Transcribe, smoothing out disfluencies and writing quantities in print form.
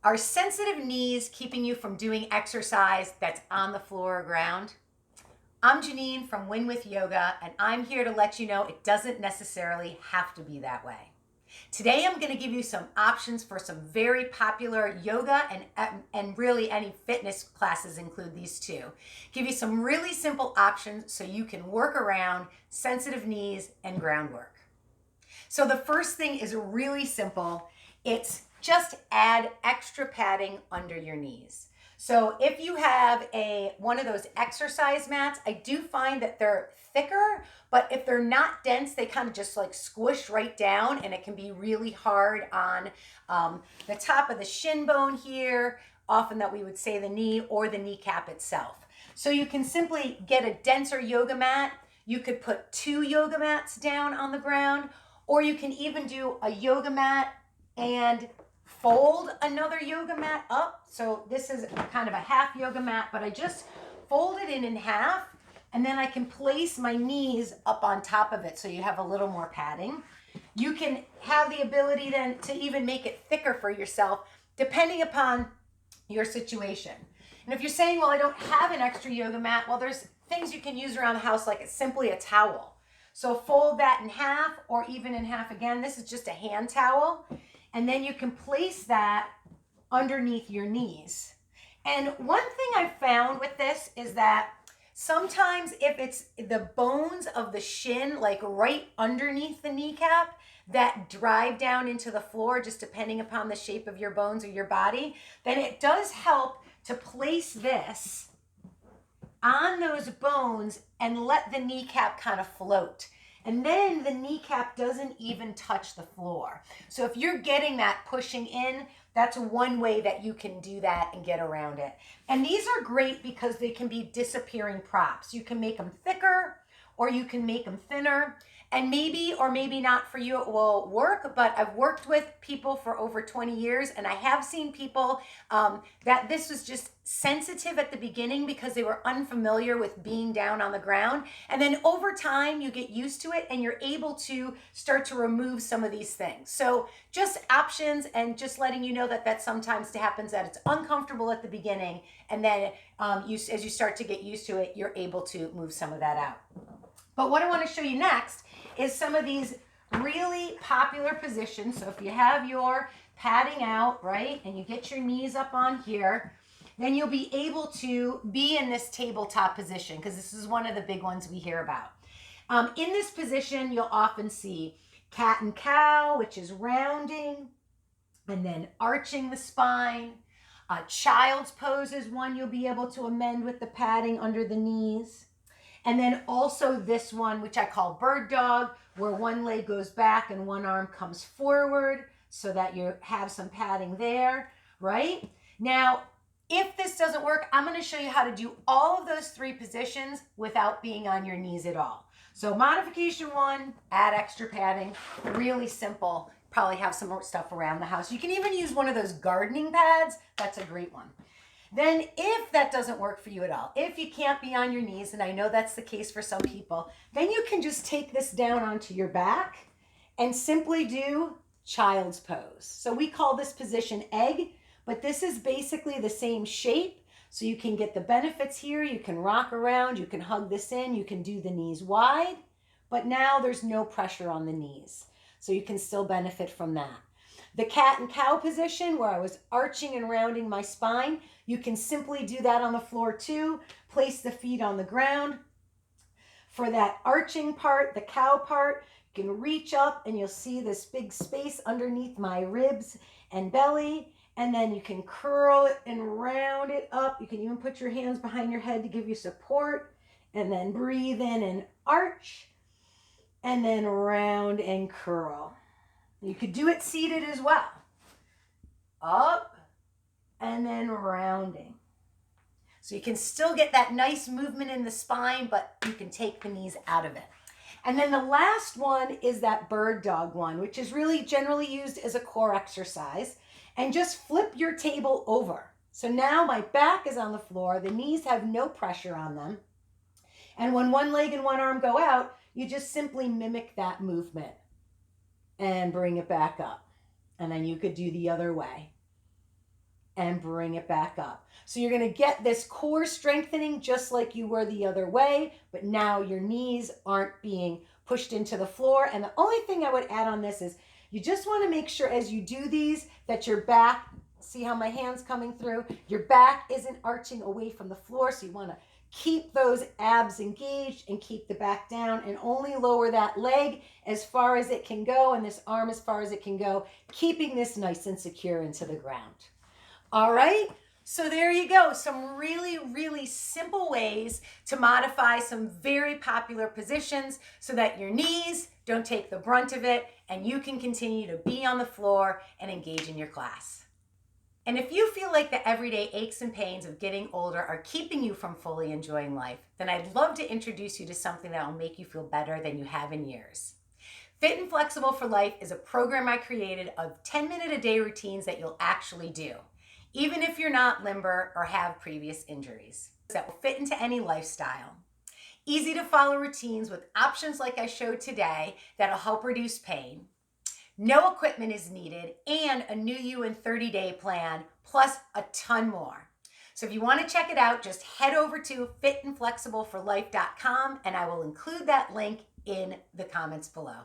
Are sensitive knees keeping you from doing exercise that's on the floor or ground? I'm Janine from Win With Yoga, and I'm here to let you know it doesn't necessarily have to be that way. Today, I'm going to give you some options for some very popular yoga and really any fitness classes include these too. Give you some really simple options so you can work around sensitive knees and groundwork. So the first thing is really simple. It's just add extra padding under your knees. So if you have one of those exercise mats, I do find that they're thicker, but if they're not dense, they kind of just like squish right down, and it can be really hard on the top of the shin bone here, often that we would say the knee or the kneecap itself. So you can simply get a denser yoga mat. You could put 2 yoga mats down on the ground, or you can even do a yoga mat and fold another yoga mat up. So this is kind of a half yoga mat, but I just fold it in half, and then I can place my knees up on top of it so you have a little more padding. You can have the ability then to even make it thicker for yourself depending upon your situation. And if you're saying, well, I don't have an extra yoga mat, well, there's things you can use around the house, like it's simply a towel. So fold that in half, or even in half again. This is just a hand towel. And then you can place that underneath your knees. And one thing I've found with this is that sometimes if it's the bones of the shin, like right underneath the kneecap, that drive down into the floor, just depending upon the shape of your bones or your body, then it does help to place this on those bones and let the kneecap kind of float. And then the kneecap doesn't even touch the floor. So if you're getting that pushing in, that's one way that you can do that and get around it. And these are great because they can be disappearing props. You can make them thicker or you can make them thinner. And maybe or maybe not for you it will work, but I've worked with people for over 20 years, and I have seen people that this was just sensitive at the beginning because they were unfamiliar with being down on the ground. And then over time, you get used to it and you're able to start to remove some of these things. So just options, and just letting you know that that sometimes happens, that it's uncomfortable at the beginning. And then as you start to get used to it, you're able to move some of that out. But what I want to show you next is some of these really popular positions. So if you have your padding out, right, and you get your knees up on here, then you'll be able to be in this tabletop position, because this is one of the big ones we hear about. In this position, you'll often see cat and cow, which is rounding and then arching the spine. Child's pose is one you'll be able to amend with the padding under the knees. And then also this one, which I call bird dog, where one leg goes back and one arm comes forward so that you have some padding there, right? Now, if this doesn't work, I'm going to show you how to do all of those 3 positions without being on your knees at all. So modification 1, add extra padding, really simple. Probably have some more stuff around the house. You can even use one of those gardening pads. That's a great one. Then if that doesn't work for you at all, if you can't be on your knees, and I know that's the case for some people, then you can just take this down onto your back and simply do child's pose. So we call this position egg, but this is basically the same shape. So you can get the benefits here. You can rock around, you can hug this in, you can do the knees wide, but now there's no pressure on the knees. So you can still benefit from that. The cat and cow position, where I was arching and rounding my spine, you can simply do that on the floor too. Place the feet on the ground. For that arching part, the cow part, you can reach up and you'll see this big space underneath my ribs and belly. And then you can curl it and round it up. You can even put your hands behind your head to give you support. And then breathe in and arch. And then round and curl. You could do it seated as well. Up and then rounding. So you can still get that nice movement in the spine, but you can take the knees out of it. And then the last one is that bird dog one, which is really generally used as a core exercise. And just flip your table over. So now my back is on the floor. The knees have no pressure on them. And when one leg and one arm go out, you just simply mimic that movement and bring it back up. And then you could do the other way. and bring it back up. So you're going to get this core strengthening just like you were the other way, but now your knees aren't being pushed into the floor. And the only thing I would add on this is you just want to make sure as you do these that your back, see how my hand's coming through, your back isn't arching away from the floor. So you want to keep those abs engaged and keep the back down and only lower that leg as far as it can go and this arm as far as it can go, keeping this nice and secure into the ground. All right, so there you go. Some really, really simple ways to modify some very popular positions so that your knees don't take the brunt of it and you can continue to be on the floor and engage in your class. And if you feel like the everyday aches and pains of getting older are keeping you from fully enjoying life, then I'd love to introduce you to something that will make you feel better than you have in years. Fit and Flexible for Life is a program I created of 10-minute-a-day routines that you'll actually do, even if you're not limber or have previous injuries, that will fit into any lifestyle. Easy to follow routines with options like I showed today that'll help reduce pain. No equipment is needed, and a new you in 30-day plan, plus a ton more. So if you want to check it out, just head over to fitandflexibleforlife.com and I will include that link in the comments below.